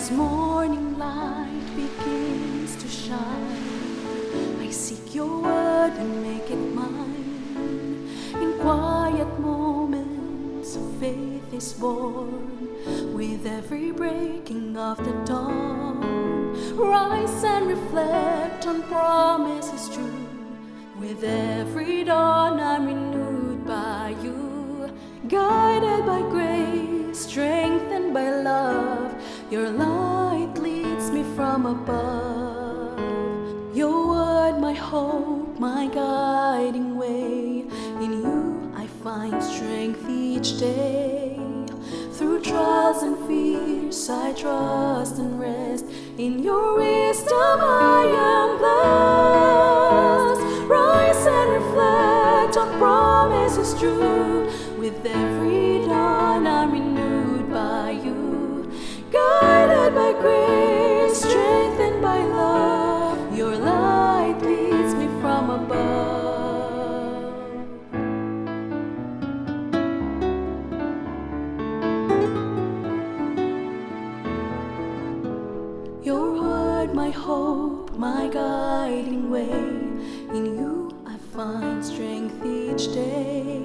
As morning light begins to shine, I seek your word and make it mine. In quiet moments, faith is born. With every breaking of the dawn, rise and reflect on promises true. With every dawn, I'm renewed by you. Guided by grace, strengthened by love, your light leads me from above. Your word, my hope, my guiding way. In you I find strength each day. Through trials and fears I trust and rest. In your wisdom I am blessed. Rise and reflect on promises true. With every dawn I'm renewed by you. Guided by grace, strengthened by love, your light leads me from above. Your word, my hope, my guiding way. In you I find strength each day.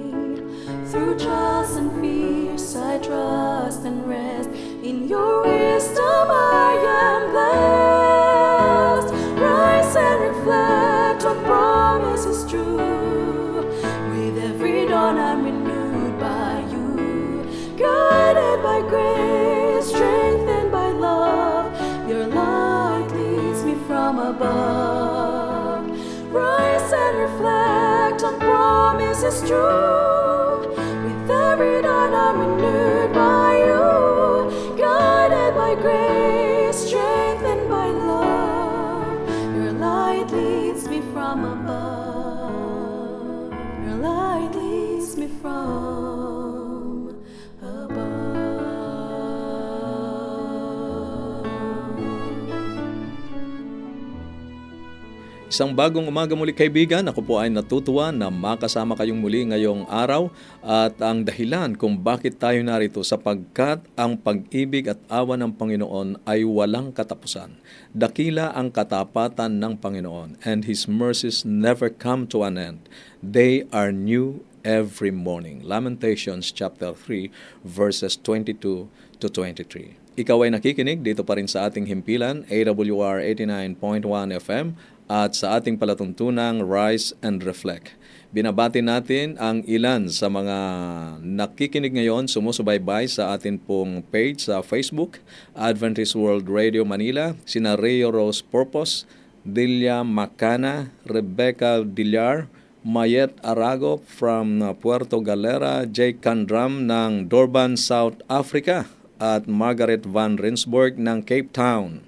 Through trials and fears I trust and rest. In your wisdom I am blessed. Rise and reflect on promises true. With every dawn I'm renewed by you. Guided by grace, strengthened by love, your light leads me from above. Rise and reflect on promises true. With every dawn I'm renewed by you. Guided by grace, strengthened by love, your light leads me from above. Your light leads me from above. Isang bagong umaga muli kaibigan, ako po ay natutuwa na makasama kayong muli ngayong araw at ang dahilan kung bakit tayo narito sapagkat ang pag-ibig at awa ng Panginoon ay walang katapusan. Dakila ang katapatan ng Panginoon and His mercies never come to an end. They are new every morning. Lamentations chapter 3 verses 22 to 23. Ikaw ay nakikinig dito pa rin sa ating himpilan, AWR 89.1 FM, at sa ating palatuntunang Rise and Reflect. Binabati natin ang ilan sa mga nakikinig ngayon, sumusubaybay sa atin pong page sa Facebook, Adventist World Radio Manila, sina Reo Rose Purpose, Delia Macana, Rebecca Dillar, Mayet Arago from Puerto Galera, Jake Candram ng Durban, South Africa, at Margaret Van Rensburg ng Cape Town,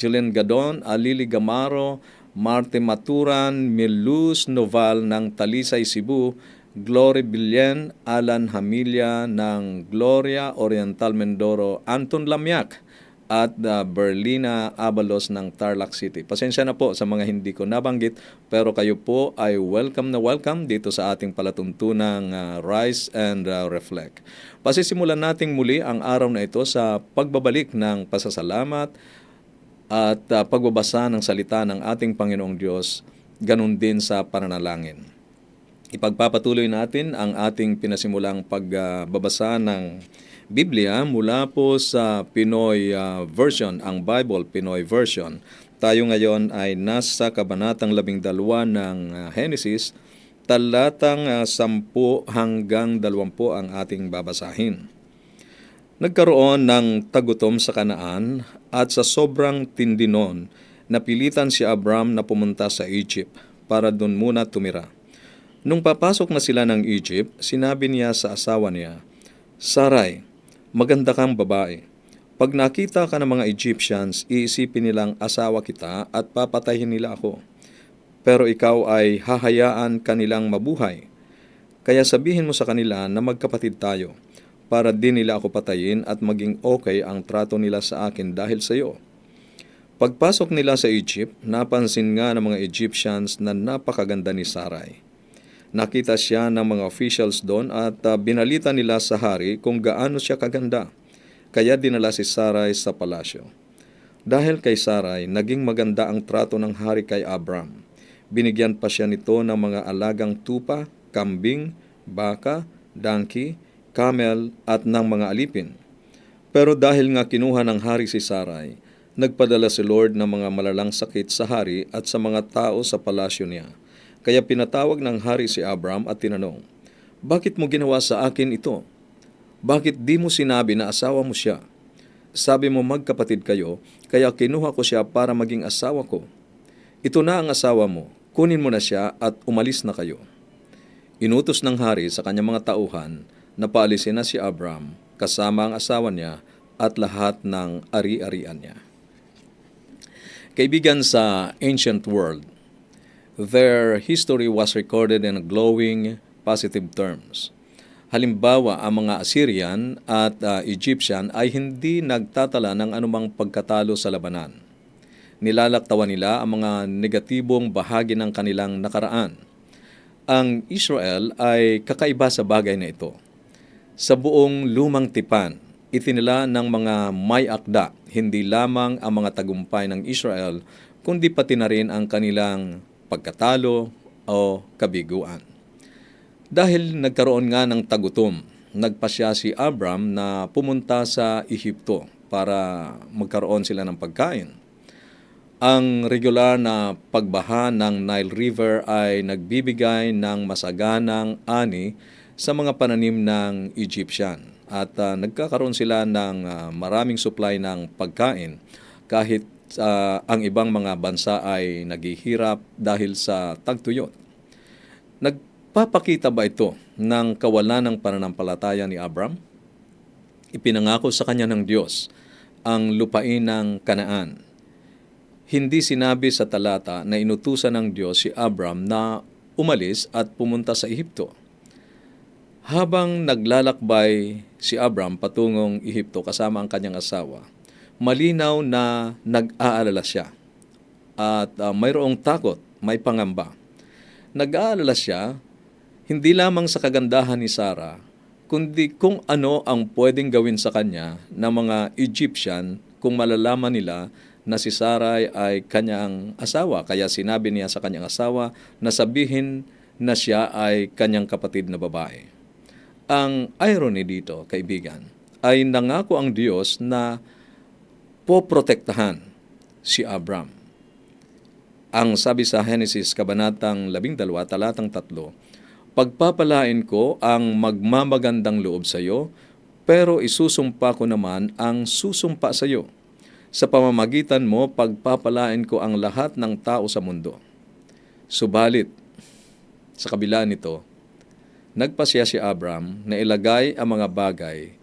Jillian Gadon, Alili Gamaro, Marte Maturan, Miluz Noval ng Talisay, Cebu, Glory Billen, Alan Hamilya ng Gloria Oriental Mindoro, Anton Lamyak, at Berlina Abalos ng Tarlac City. Pasensya na po sa mga hindi ko nabanggit, pero kayo po ay welcome na welcome dito sa ating palatuntunang Rise and Reflect. Pasisimulan nating muli ang araw na ito sa pagbabalik ng pasasalamat at pagbabasa ng salita ng ating Panginoong Diyos, ganun din sa pananalangin. Ipagpapatuloy natin ang ating pinasimulang pagbabasa ng Biblia mula po sa Pinoy version, ang Bible Pinoy version. Tayo ngayon ay nasa kabanatang 12 ng Genesis, talatang 10 hanggang 20 ang ating babasahin. Nagkaroon ng tagutom sa Kanaan at sa sobrang tindi nun, napilitan si Abram na pumunta sa Egypt para doon muna tumira. Nung papasok na sila ng Egypt, sinabi niya sa asawa niya, "Sarai, maganda kang babae. Pag nakita ka ng mga Egyptians, iisipin nilang asawa kita at papatayin nila ako. Pero ikaw ay hahayaan kanilang mabuhay. Kaya sabihin mo sa kanila na magkapatid tayo, para din nila ako patayin at maging okay ang trato nila sa akin dahil sa iyo." Pagpasok nila sa Egypt, napansin nga ng mga Egyptians na napakaganda ni Sarai. Nakita siya ng mga officials doon at binalita nila sa hari kung gaano siya kaganda. Kaya dinala si Sarai sa palasyo. Dahil kay Sarai, naging maganda ang trato ng hari kay Abram. Binigyan pa siya nito ng mga alagang tupa, kambing, baka, donkey, camel at ng mga alipin. Pero dahil nga kinuha ng hari si Sarai, nagpadala si Lord ng mga malalang sakit sa hari at sa mga tao sa palasyo niya. Kaya pinatawag ng hari si Abram at tinanong, "Bakit mo ginawa sa akin ito? Bakit di mo sinabi na asawa mo siya? Sabi mo magkapatid kayo, kaya kinuha ko siya para maging asawa ko. Ito na ang asawa mo, kunin mo na siya at umalis na kayo." Inutos ng hari sa kanyang mga tauhan na paalisin na si Abram kasama ang asawa niya at lahat ng ari-arian niya. Kaibigan, sa ancient world, their history was recorded in glowing positive terms. Halimbawa, ang mga Assyrian at Egyptian ay hindi nagtatala ng anumang pagkatalo sa labanan. Nilalaktawan nila ang mga negatibong bahagi ng kanilang nakaraan. Ang Israel ay kakaiba sa bagay na ito. Sa buong lumang tipan, itinala ng mga may akda hindi lamang ang mga tagumpay ng Israel, kundi pati na rin ang kanilang pagkatalo o kabiguan. Dahil nagkaroon nga ng tagutom, nagpasya si Abram na pumunta sa Ehipto para magkaroon sila ng pagkain. Ang regular na pagbaha ng Nile River ay nagbibigay ng masaganang ani sa mga pananim ng Egyptian at nagkakaroon sila ng maraming supply ng pagkain kahit ang ibang mga bansa ay naghihirap dahil sa tagtuyot. Nagpapakita ba ito ng kawalan ng pananampalataya ni Abram? Ipinangako sa kanya ng Diyos ang lupain ng Kanaan. Hindi sinabi sa talata na inutusan ng Diyos si Abram na umalis at pumunta sa Ehipto. Habang naglalakbay si Abram patungong Ehipto kasama ang kanyang asawa, malinaw na nag-aalala siya at mayroong takot, may pangamba. Nag-aalala siya hindi lamang sa kagandahan ni Sarah, kundi kung ano ang pwedeng gawin sa kanya ng mga Egyptian kung malalaman nila na si Sarai ay kanyang asawa. Kaya sinabi niya sa kanyang asawa na sabihin na siya ay kanyang kapatid na babae. Ang irony dito, kaibigan, ay nangako ang Diyos na poprotektahan si Abram. Ang sabi sa Genesis Kabanatang 12, talatang 3, "Pagpapalain ko ang magmamagandang loob sa iyo, pero isusumpa ko naman ang susumpa sa iyo. Sa pamamagitan mo, pagpapalain ko ang lahat ng tao sa mundo." Subalit, sa kabila nito, nagpasya si Abram na ilagay ang mga bagay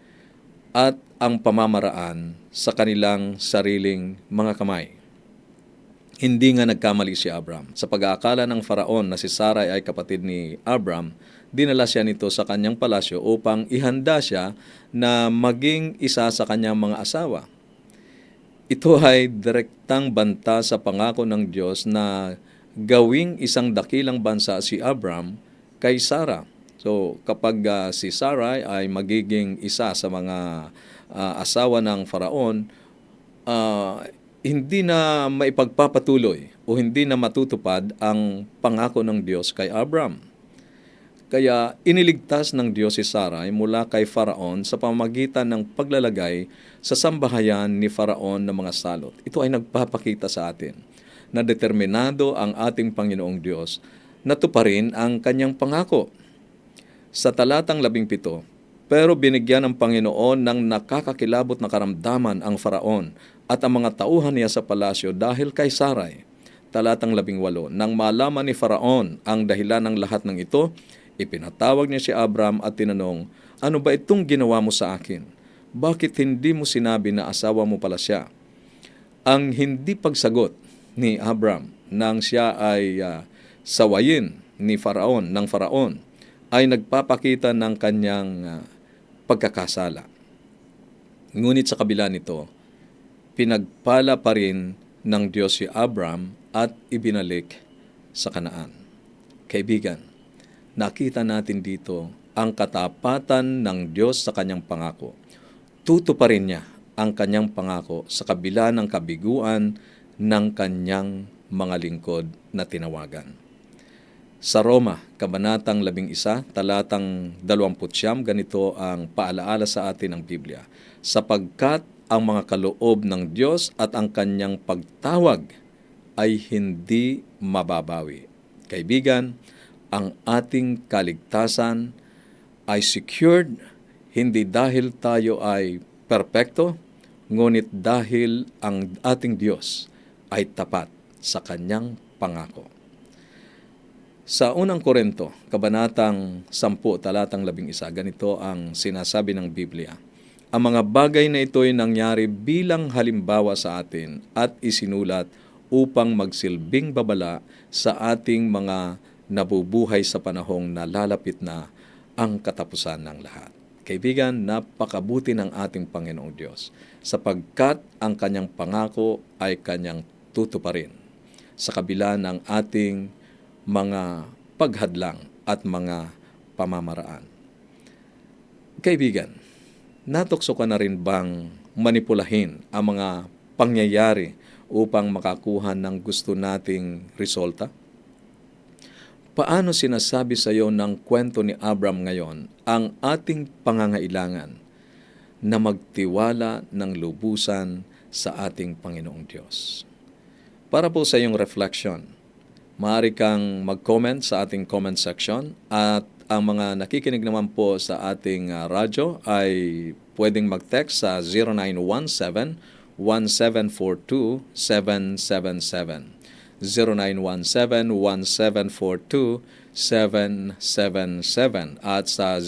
at ang pamamaraan sa kanilang sariling mga kamay. Hindi nga nagkamali si Abram. Sa pag-aakala ng Faraon na si Sarai ay kapatid ni Abram, dinala siya nito sa kanyang palasyo upang ihanda siya na maging isa sa kanyang mga asawa. Ito ay direktang banta sa pangako ng Diyos na gawing isang dakilang bansa si Abram kay Sarah. So kapag si Sarai ay magiging isa sa mga asawa ng Faraon, hindi na maipagpapatuloy o hindi na matutupad ang pangako ng Diyos kay Abram. Kaya iniligtas ng Diyos si Sarai mula kay Faraon sa pamamagitan ng paglalagay sa sambahayan ni Faraon ng mga salot. Ito ay nagpapakita sa atin na determinado ang ating Panginoong Diyos na tuparin ang kanyang pangako. Sa talatang 17, "Pero binigyan ng Panginoon ng nakakakilabot na karamdaman ang Faraon at ang mga tauhan niya sa palasyo dahil kay Sarai." Talatang 18, "Nang malaman ni Faraon ang dahilan ng lahat ng ito, ipinatawag niya si Abram at tinanong, 'Ano ba itong ginawa mo sa akin? Bakit hindi mo sinabi na asawa mo pala siya?' Ang hindi pagsagot ni Abram nang siya ay sawayin ng Faraon ay nagpapakita ng kanyang pagkakasala. Ngunit sa kabila nito, pinagpala pa rin ng Diyos si Abram at ibinalik sa Kanaan. Kaibigan, nakita natin dito ang katapatan ng Diyos sa kanyang pangako. Tutuparin niya ang kanyang pangako sa kabila ng kabiguan ng kanyang mga lingkod na tinawagan. Sa Roma, Kabanatang 11, talatang 29, ganito ang paalaala sa atin ng Biblia. Sapagkat ang mga kaloob ng Diyos at ang kanyang pagtawag ay hindi mababawi. Kaibigan, ang ating kaligtasan ay secured hindi dahil tayo ay perpekto, ngunit dahil ang ating Diyos ay tapat sa kanyang pangako. Sa unang Korinto, Kabanatang 10, talatang 11, ganito ang sinasabi ng Biblia. Ang mga bagay na ito ay nangyari bilang halimbawa sa atin at isinulat upang magsilbing babala sa ating mga nabubuhay sa panahong nalalapit na ang katapusan ng lahat. Kaibigan, napakabuti ng ating Panginoong Diyos sapagkat ang kanyang pangako ay kanyang tutuparin sa kabila ng ating mga paghadlang at mga pamamaraan. Kaibigan, natukso ka na rin bang manipulahin ang mga pangyayari upang makakuha ng gusto nating resulta? Paano sinasabi sa iyo ng kwento ni Abram ngayon ang ating pangangailangan na magtiwala ng lubusan sa ating Panginoong Diyos? Para po sa iyong reflection, maaari kang mag-comment sa ating comment section at ang mga nakikinig naman po sa ating radyo ay pwedeng mag-text sa 0917-1742-777. 0917-1742-777 at sa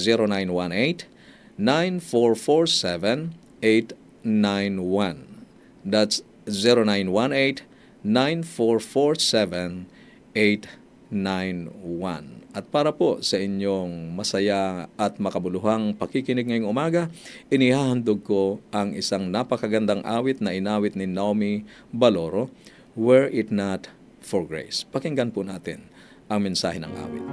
0918-9447-891. That's 0918-9447-891. At para po sa inyong masaya at makabuluhang pakikinig ngayong umaga, inihahandog ko ang isang napakagandang awit na inawit ni Naomi Baloro, Were It Not for Grace. Pakinggan po natin ang mensahe ng awit.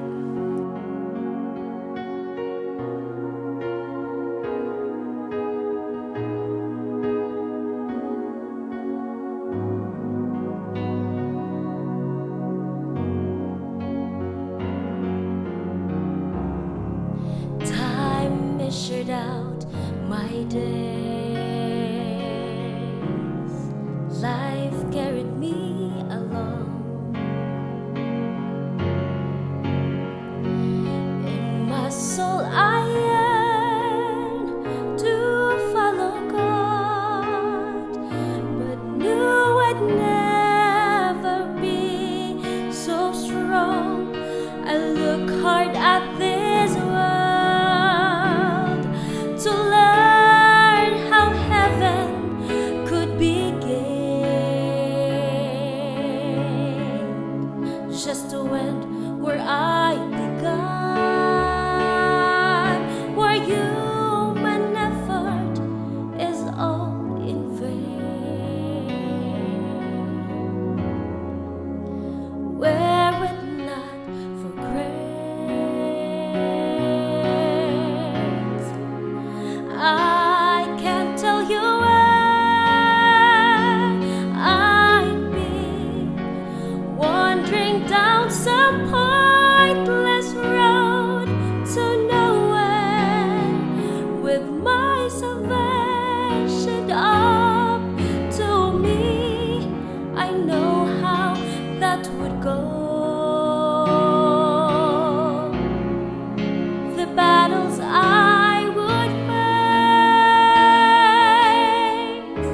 Time measured out my days. Life carried me along. In my soul I yearn to follow God, but knew I'd never be so strong. I look hard at this world to learn how heaven could be gained. Just went where I began, where human effort is all in vain. Were it not for grace, I can't tell you where I'd be, wandering down some pointless road to nowhere, with my salvation up to me. I know how that would go. The battles I would face,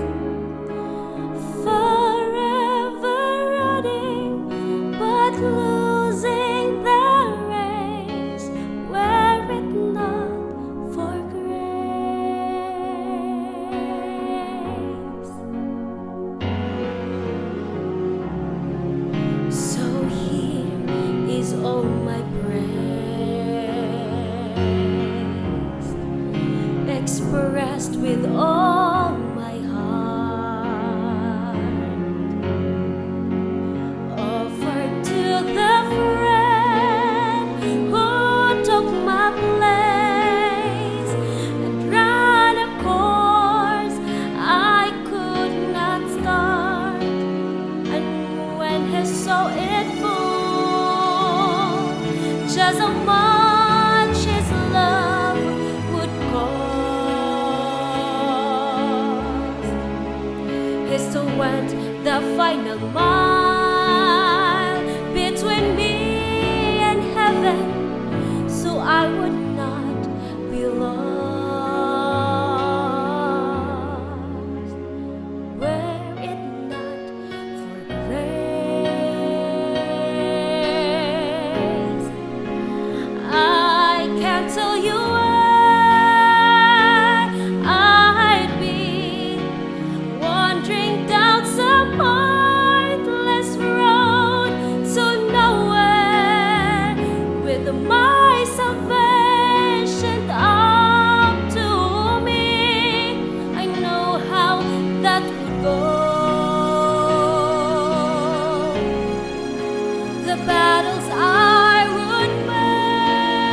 forever running but losing the race. Were it not for grace. So here is all my praise, expressed with all my heart, offered to the friend who took my place and ran a course I so much His love would cost is to went the final mile between me and heaven, so I would not be lost. Were it not for grace, I can't tell you where I'd be, wandering down some pointless road to nowhere, with my salvation up to me. I know how that would go. The battles I would face,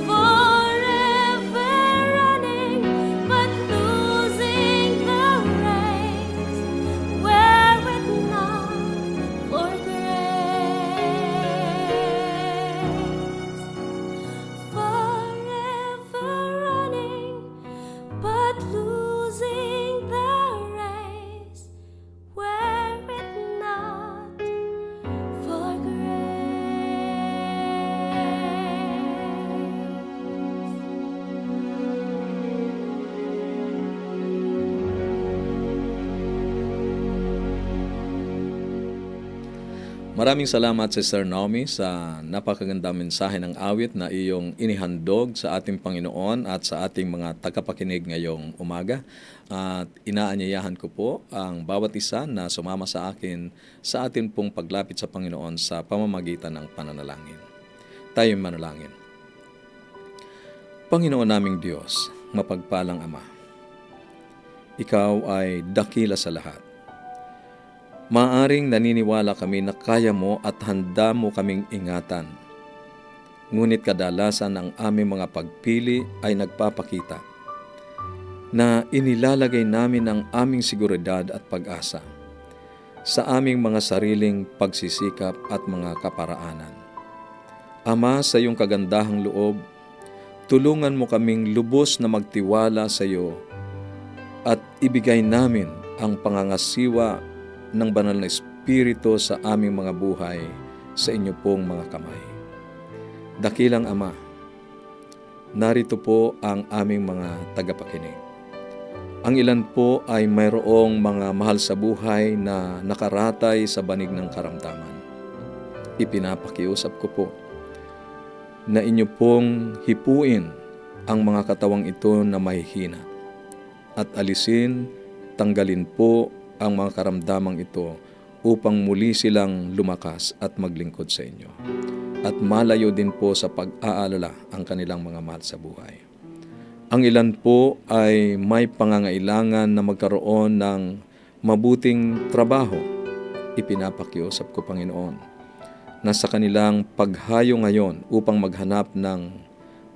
forever running but losing the race, were it not for grace. Forever running but losing the race, were it not for Maraming salamat, Sister Naomi, sa napakagandang mensahe ng awit na iyong inihandog sa ating Panginoon at sa ating mga tagapakinig ngayong umaga. At inaanyayahan ko po ang bawat isa na sumama sa akin sa atin pong paglapit sa Panginoon sa pamamagitan ng pananalangin. Tayo'y manalangin. Panginoon naming Diyos, mapagpalang Ama, Ikaw ay dakila sa lahat. Maaring naniniwala kami na kaya mo at handa mo kaming ingatan. Ngunit kadalasan ang aming mga pagpili ay nagpapakita na inilalagay namin ang aming seguridad at pag-asa sa aming mga sariling pagsisikap at mga kaparaanan. Ama, sa iyong kagandahang loob, tulungan mo kaming lubos na magtiwala sa iyo at ibigay namin ang pangangasiwa ng banal na Espiritu sa aming mga buhay sa inyo pong mga kamay. Dakilang Ama, narito po ang aming mga tagapakinig. Ang ilan po ay mayroong mga mahal sa buhay na nakaratay sa banig ng karamdaman. Ipinapakiusap ko po na inyo pong hipuin ang mga katawang ito na mahihina at alisin, tanggalin po ang mga karamdamang ito upang muli silang lumakas at maglingkod sa inyo. At malayo din po sa pag-aalala ang kanilang mga mahal sa buhay. Ang ilan po ay may pangangailangan na magkaroon ng mabuting trabaho. Ipinapakiusap ko, Panginoon, na sa kanilang paghayo ngayon upang maghanap ng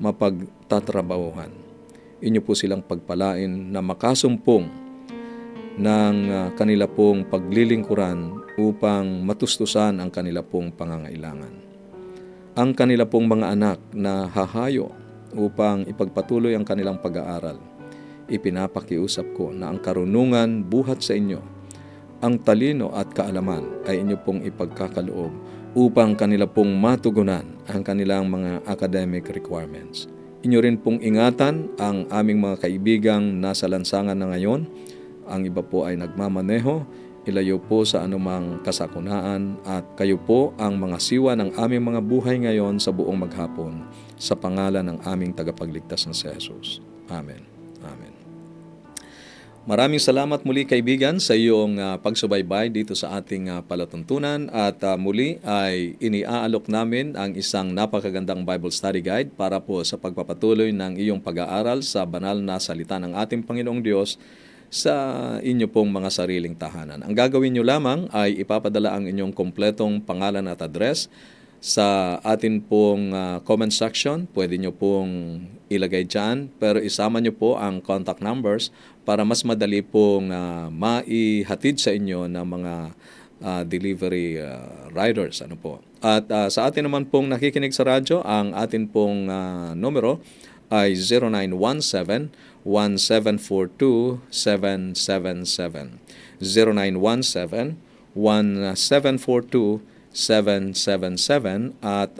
mapagtatrabahuhan, inyo po silang pagpalain na makasumpong ng kanila pong paglilingkuran upang matustusan ang kanila pong pangangailangan. Ang kanila pong mga anak na hahayo upang ipagpatuloy ang kanilang pag-aaral, ipinapakiusap ko na ang karunungan buhat sa inyo, ang talino at kaalaman ay inyo pong ipagkakaloob upang kanila pong matugunan ang kanilang mga academic requirements. Inyo rin pong ingatan ang aming mga kaibigang nasa lansangan na ngayon. Ang iba po ay nagmamaneho, ilayo po sa anumang kasakunaan at kayo po ang mga siwa ng aming mga buhay ngayon sa buong maghapon sa pangalan ng aming tagapagligtas na si Jesus. Amen. Amen. Maraming salamat muli, kaibigan, sa iyong pagsubaybay dito sa ating palatuntunan at muli ay iniaalok namin ang isang napakagandang Bible Study Guide para po sa pagpapatuloy ng iyong pag-aaral sa banal na salita ng ating Panginoong Diyos sa inyo pong mga sariling tahanan. Ang gagawin nyo lamang ay ipapadala ang inyong kompletong pangalan at address sa atin pong comment section. Pwede nyo pong ilagay dyan, pero isama nyo po ang contact numbers para mas madali pong maihatid sa inyo ng mga delivery riders. Ano po. At sa atin naman pong nakikinig sa radyo, ang atin pong numero ay 0917-1742-777. 0917-1742-777 at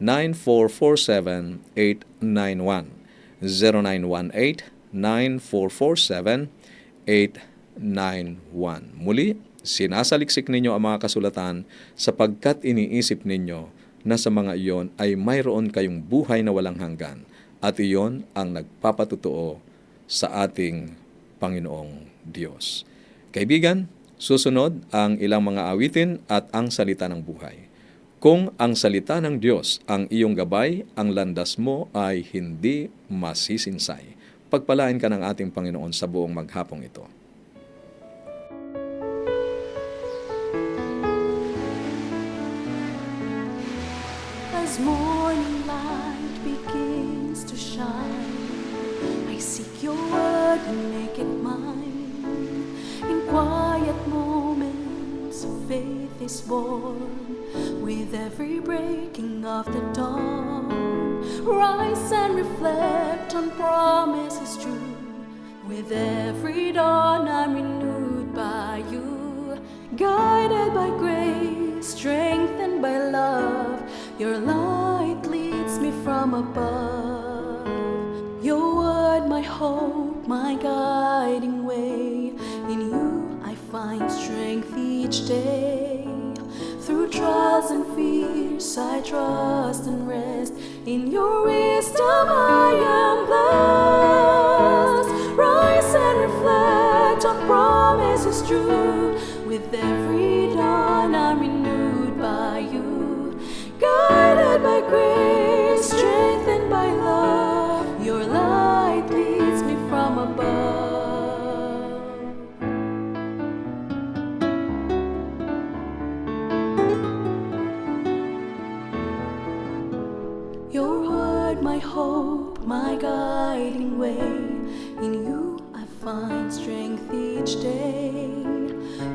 0918-9447-891. 0918-9447-891. Muli, sinasaliksik ninyo ang mga kasulatan sapagkat iniisip ninyo na sa mga iyon ay mayroon kayong buhay na walang hanggan at iyon ang nagpapatutuo sa ating Panginoong Diyos. Kaibigan, susunod ang ilang mga awitin at ang salita ng buhay. Kung ang salita ng Diyos ang iyong gabay, ang landas mo ay hindi masisinsay. Pagpalain ka ng ating Panginoon sa buong maghapong ito. As morning light begins to shine, I seek your word and make it mine. In quiet moments, faith is born. With every breaking of the dawn, rise and reflect on promises true. With every dawn, I'm renewed by you. Guided by grace, strengthened by love, your light leads me from above. Your word, my hope, my guiding way. In you I find strength each day. Through trials and fears I trust and rest. In your wisdom I am blessed. Rise and reflect on promises true. With every dawn I'm renewed by you. Guided by grace, strengthened by love, your light leads me from above. Your word, my hope, my guiding way. In you I find strength each day.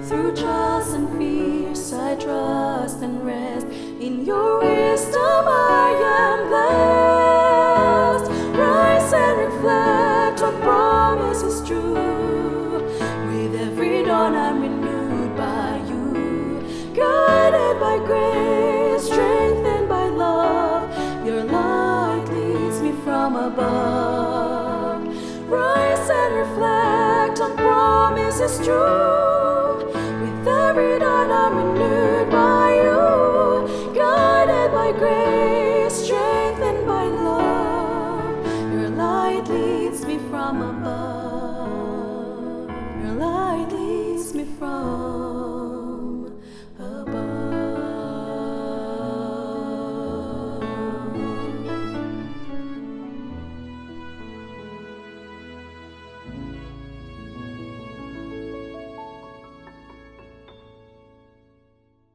Through trials and fears I trust and rest. In your wisdom I am blessed. Rise and reflect on promises true. With every dawn I'm renewed by you. Guided by grace, strengthened by love, your light leads me from above. Rise and reflect on promises true. With every dawn I'm renewed by you. Guided by grace, strengthened by love, your light leads me from above. Your light leads me from